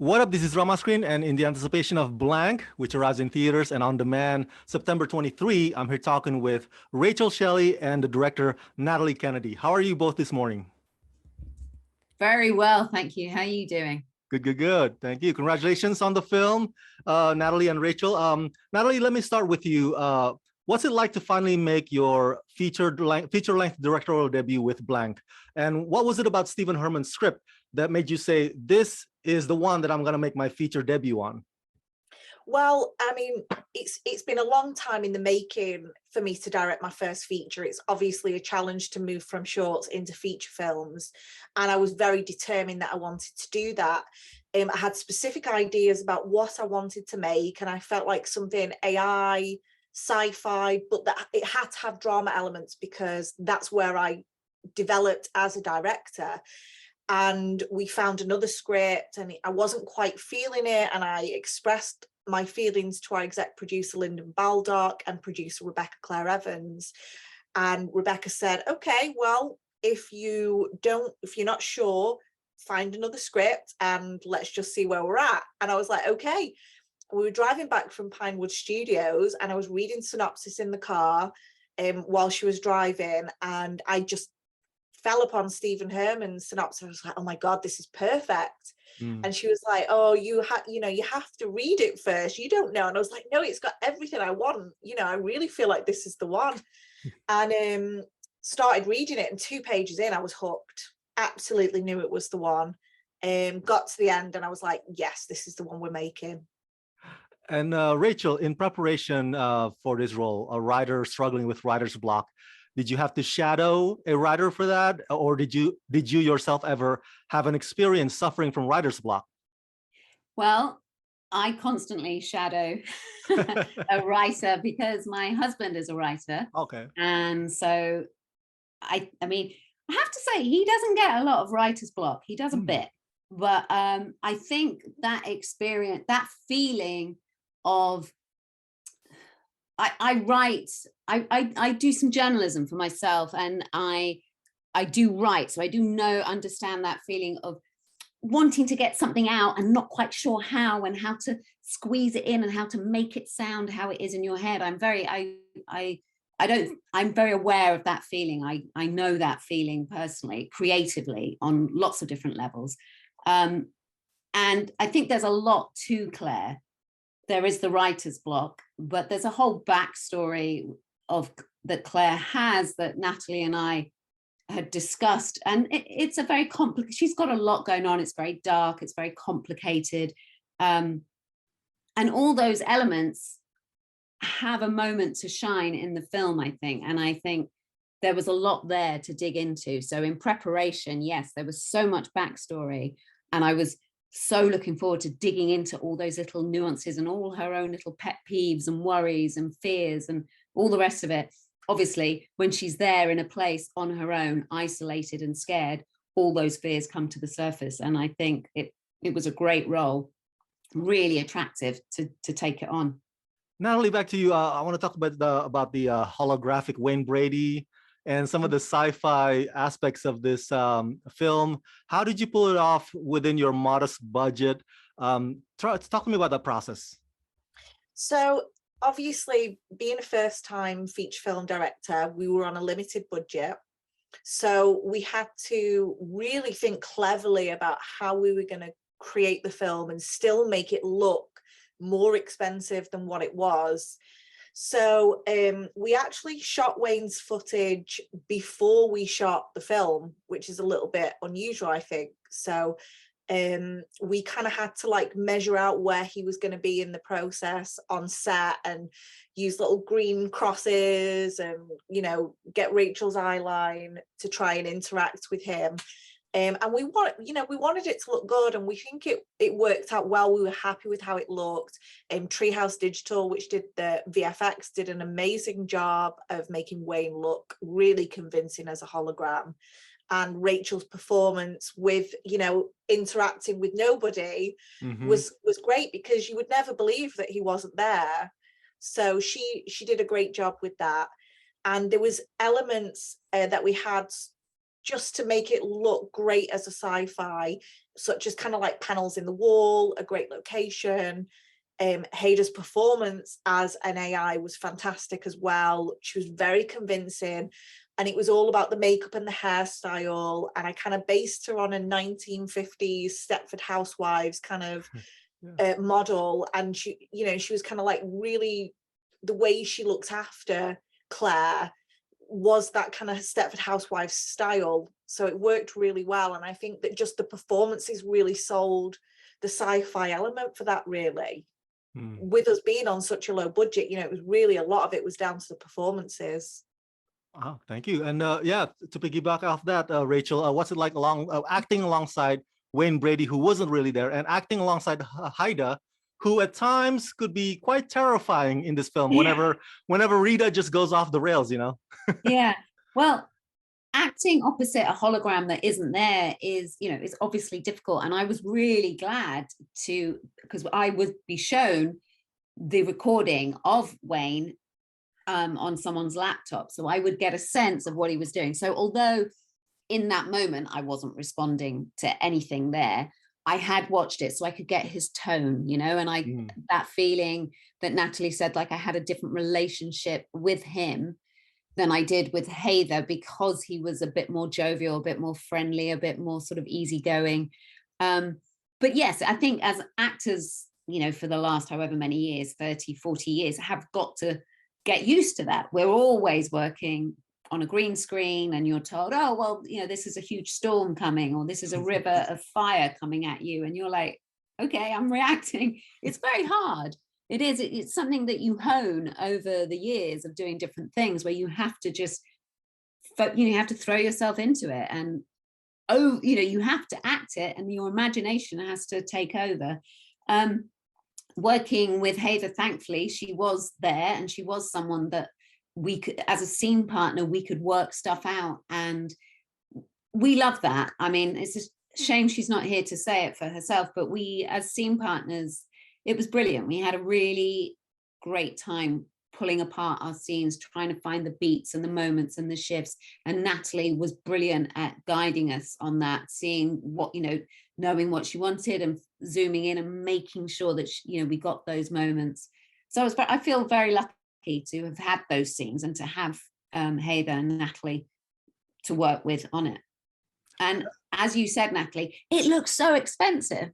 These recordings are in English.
What up? This is Rama Screen, and in the anticipation of Blank, which arrives in theaters and on demand September 23, I'm here talking with Rachel Shelley and the director Natalie Kennedy. How are you both this morning? Very well, thank you. How are you doing? Good, good, good. Thank you. Congratulations on the film, Natalie and Rachel. Natalie, let me start with you. What's it like to finally make your feature-length directorial debut with Blank? And what was it about Stephen Herman's script that made you say, this is the one that I'm going to make my feature debut on? Well, I mean, it's been a long time in the making for me to direct my first feature. It's obviously a challenge to move from shorts into feature films, and I was very determined that I wanted to do that. I had specific ideas about what I wanted to make, and I felt like something AI, sci-fi, but that it had to have drama elements because that's where I developed as a director. And we found another script and I wasn't quite feeling it, and I expressed my feelings to our exec producer Lyndon Baldock and producer Rebecca-Clare Evans, and Rebecca said, okay, well, if you're not sure, find another script and let's just see where we're at. And I was like, okay. We were driving back from Pinewood Studios and I was reading synopsis in the car while she was driving, and I just fell upon Stephen Herman's synopsis. I was like, oh my God, this is perfect. And she was like, oh, you have to read it first. You don't know. And I was like, no, it's got everything I want. I really feel like this is the one. And started reading it, and 2 pages in, I was hooked. Absolutely knew it was the one. Got to the end and I was like, yes, this is the one we're making. And Rachel, in preparation for this role, a writer struggling with writer's block, did you have to shadow a writer for that? Or did you yourself ever have an experience suffering from writer's block? Well, I constantly shadow a writer because my husband is a writer. Okay. And so I mean, I have to say, he doesn't get a lot of writer's block. He does a bit. But I think that experience, that feeling of, I do some journalism for myself, and I do write, so I do understand that feeling of wanting to get something out and not quite sure how, and how to squeeze it in and how to make it sound how it is in your head. I'm very aware of that feeling. I know that feeling personally, creatively, on lots of different levels. And I think there's a lot to Claire. There is the writer's block, but there's a whole backstory that Claire has that Natalie and I had discussed, and it's a very complicated. She's got a lot going on. It's very dark. It's very complicated, and all those elements have a moment to shine in the film, I think. And I think there was a lot there to dig into. So in preparation, yes, there was so much backstory, and I was so looking forward to digging into all those little nuances and all her own little pet peeves and worries and fears and all the rest of it. Obviously, when she's there in a place on her own, isolated and scared, all those fears come to the surface. And I think it was a great role, really attractive to take it on. Natalie, back to you. I want to talk about the holographic Wayne Brady and some of the sci-fi aspects of this film. How did you pull it off within your modest budget? Talk to me about that process. So obviously, being a first-time feature film director, we were on a limited budget. So we had to really think cleverly about how we were going to create the film and still make it look more expensive than what it was. So we actually shot Wayne's footage before we shot the film, which is a little bit unusual, I think. So we kind of had to like measure out where he was going to be in the process on set, and use little green crosses and, get Rachel's eye line to try and interact with him. And we wanted it to look good, and we think it worked out well. We were happy with how it looked. Treehouse Digital, which did the VFX, did an amazing job of making Wayne look really convincing as a hologram. And Rachel's performance with, interacting with nobody was great, because you would never believe that he wasn't there. So she did a great job with that. And there was elements that we had just to make it look great as a sci-fi, such as kind of like panels in the wall, a great location. Haydar's performance as an AI was fantastic as well. She was very convincing, and it was all about the makeup and the hairstyle. And I kind of based her on a 1950s Stepford Housewives kind of model. And she, you know, she was kind of like really, the way she looked after Claire was that kind of Stepford Housewives style. So it worked really well. And I think that just the performances really sold the sci-fi element for that, really. With us being on such a low budget, you know, it was really, a lot of it was down to the performances. Oh, thank you. And yeah, to piggyback off that, Rachel, what's it like acting alongside Wayne Brady, who wasn't really there, and acting alongside Haida, who at times could be quite terrifying in this film whenever Rita just goes off the rails, you know? Yeah. Well, acting opposite a hologram that isn't there is, you know, it's obviously difficult. And I was really glad to, because I would be shown the recording of Wayne on someone's laptop. So I would get a sense of what he was doing. So although in that moment I wasn't responding to anything there, I had watched it so I could get his tone, you know, and that feeling that Natalie said, like I had a different relationship with him than I did with Haida, because he was a bit more jovial, a bit more friendly, a bit more sort of easygoing. But yes, I think as actors, you know, for the last however many years, 30, 40 years, have got to get used to that. We're always working on a green screen and you're told, oh, well, you know, this is a huge storm coming, or this is a river of fire coming at you. And you're like, okay, I'm reacting. It's very hard. It is. It's something that you hone over the years of doing different things, where you have to just, you have to throw yourself into it, and you know, you have to act it, and your imagination has to take over. Working with Haida, thankfully, she was there, and she was someone that we could, as a scene partner, we could work stuff out, and we love that. I mean, it's a shame she's not here to say it for herself, but we, as scene partners, it was brilliant. We had a really great time pulling apart our scenes, trying to find the beats and the moments and the shifts. And Natalie was brilliant at guiding us on that, seeing what, you know, knowing what she wanted and zooming in and making sure that, you know, we got those moments. So I feel very lucky to have had those scenes and to have Haida and Natalie to work with on it. And as you said, Natalie, it looks so expensive.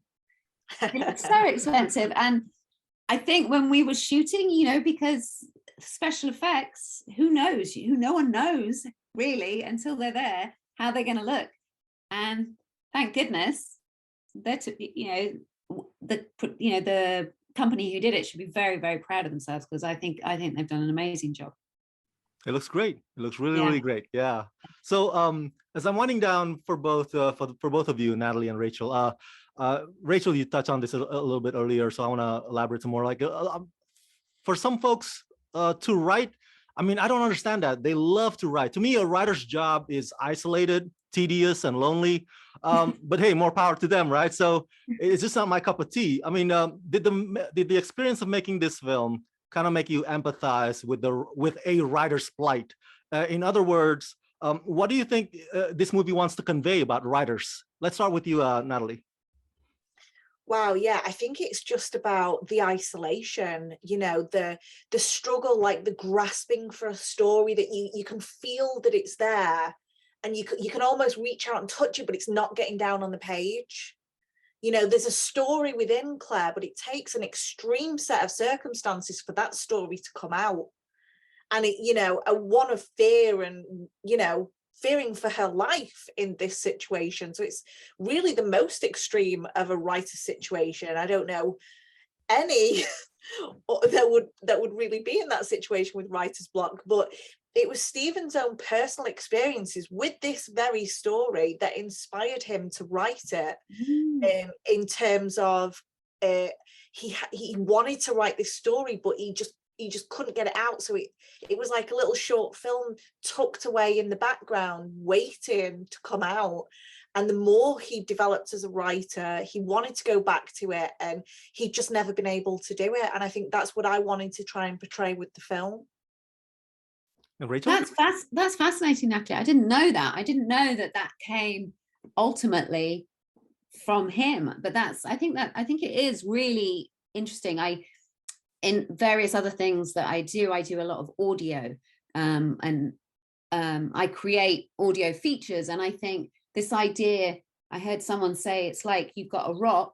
It looks so expensive. And I think when we were shooting, you know, because special effects, who knows? No one knows really until they're there how they're going to look. And thank goodness that, you know, the company who did it should be very, very proud of themselves, because I think they've done an amazing job. It looks great. It looks really, really great. Yeah. So as I'm winding down for both of you, Natalie and Rachel, Rachel, you touched on this a little bit earlier, so I want to elaborate some more. Like for some folks to write, I mean, I don't understand that. They love to write. To me, a writer's job is isolated, tedious, and lonely. But hey, more power to them, right? So it's just not my cup of tea. I mean, did the experience of making this film kind of make you empathize with a writer's plight? In other words, what do you think this movie wants to convey about writers? Let's start with you, Natalie. Wow, yeah, I think it's just about the isolation, you know, the struggle, like the grasping for a story that you can feel that it's there, and you can almost reach out and touch it, but it's not getting down on the page. You know, there's a story within Claire, but it takes an extreme set of circumstances for that story to come out. And it, you know, a one of fear and, you know, fearing for her life in this situation. So it's really the most extreme of a writer's situation. I don't know any that would really be in that situation with writer's block, but it was Stephen's own personal experiences with this very story that inspired him to write it. In terms of he wanted to write this story, but he just couldn't get it out. So it was like a little short film tucked away in the background, waiting to come out. And the more he developed as a writer, he wanted to go back to it, and he'd just never been able to do it. And I think that's what I wanted to try and portray with the film. And Rachel? That's fascinating, Natalie. I didn't know that. I didn't know that that came ultimately from him. But I think it is really interesting. In various other things that I do a lot of audio, and I create audio features. And I think this idea, I heard someone say, it's like you've got a rock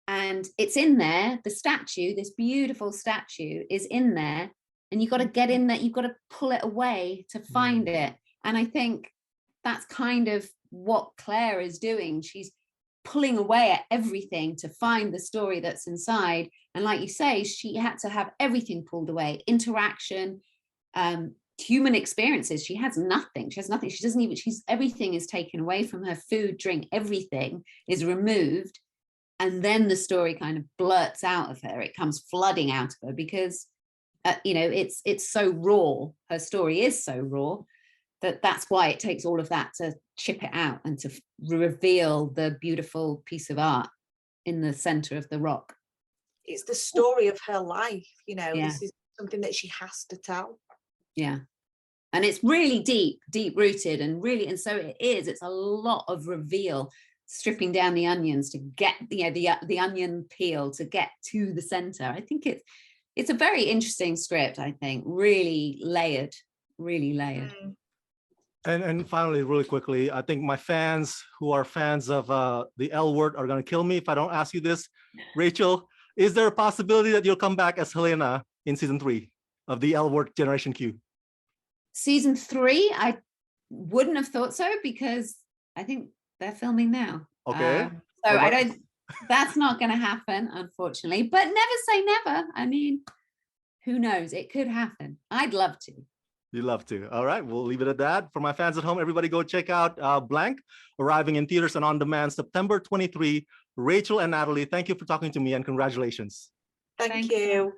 and it's in there, the statue, this beautiful statue is in there, and you've got to get in there, you've got to pull it away to find it. And I think that's kind of what Claire is doing. She's pulling away at everything to find the story that's inside. And like you say, she had to have everything pulled away, interaction, human experiences. She has nothing. She doesn't even, everything is taken away from her, food, drink, everything is removed. And then the story kind of blurts out of her. It comes flooding out of her because, it's so raw. Her story is so raw that's why it takes all of that to chip it out and to reveal the beautiful piece of art in the center of the rock. It's the story of her life, Yeah. This is something that she has to tell. Yeah. And it's really deep rooted, and so it's a lot of reveal, stripping down the onions to get the onion peel to get to the center. I think it's a very interesting script. I think really layered. And finally, really quickly, I think my fans who are fans of the L Word are going to kill me if I don't ask you this. Rachel, is there a possibility that you'll come back as Helena in season 3 of the L Word Generation Q? Season 3, I wouldn't have thought so, because I think they're filming now. Okay. So I don't, that's not going to happen, unfortunately, but never say never. I mean, who knows? It could happen. I'd love to. You'd love to. All right, we'll leave it at that. For my fans at home, everybody go check out Blank, arriving in theaters and on demand September 23. Rachel and Natalie, thank you for talking to me, and congratulations. Thank you.